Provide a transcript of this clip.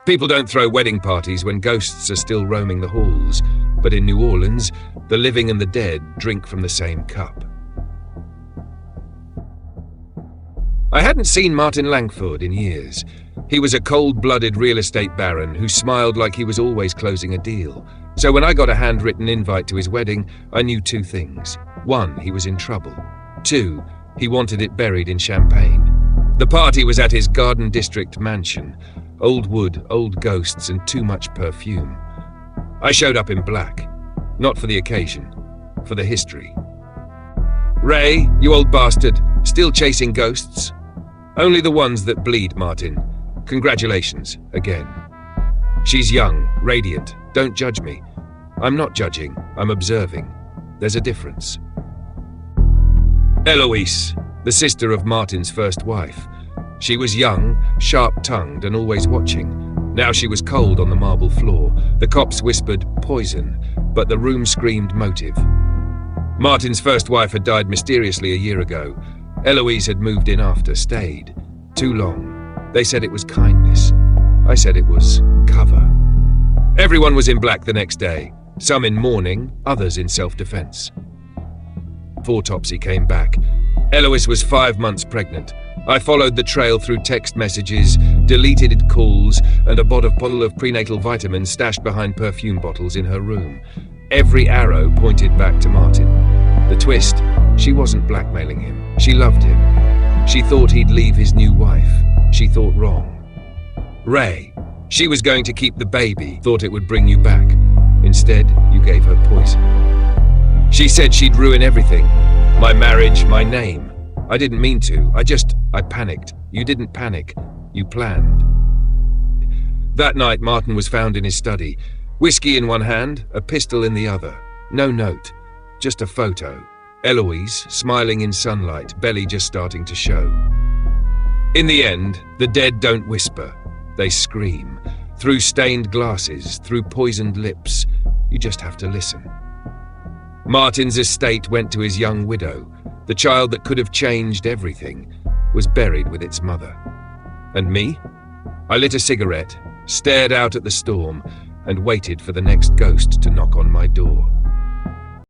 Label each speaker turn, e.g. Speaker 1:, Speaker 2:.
Speaker 1: People don't throw wedding parties when ghosts are still roaming the halls, but in New Orleans, the living and the dead drink from the same cup. I hadn't seen Martin Langford in years. He was a cold-blooded real estate baron who smiled like he was always closing a deal. So when I got a handwritten invite to his wedding, I knew two things. One, he was in trouble. Two, he wanted it buried in champagne. The party was at his Garden District mansion. Old wood, old ghosts, and too much perfume. I showed up in black. Not for the occasion, for the history. Ray, you old bastard, still chasing ghosts? Only the ones that bleed, Martin. Congratulations, again. She's young, radiant. Don't judge me. I'm not judging, I'm observing. There's a difference. Eloise, the sister of Martin's first wife. She was young, sharp-tongued, and always watching. Now she was cold on the marble floor. The cops whispered poison, but the room screamed motive. Martin's first wife had died mysteriously a year ago. Eloise had moved in after, stayed. Too long. They said it was kindness. I said it was cover. Everyone was in black the next day. Some in mourning, others in self-defense. Autopsy came back. Eloise was 5 months pregnant. I followed the trail through text messages, deleted calls, and a bottle of prenatal vitamins stashed behind perfume bottles in her room. Every arrow pointed back to Martin. The twist, she wasn't blackmailing him. She loved him. She thought he'd leave his new wife. She thought wrong. Ray, she was going to keep the baby, thought it would bring you back. Instead, you gave her poison. She said she'd ruin everything. My marriage, my name. I didn't mean to. I panicked. You didn't panic. You planned. That night, Martin was found in his study. Whiskey in one hand, a pistol in the other. No note. Just a photo. Eloise, smiling in sunlight, belly just starting to show. In the end, the dead don't whisper. They scream. Through stained glasses, through poisoned lips. You just have to listen. Martin's estate went to his young widow. The child that could have changed everything was buried with its mother. And me? I lit a cigarette, stared out at the storm, and waited for the next ghost to knock on my door.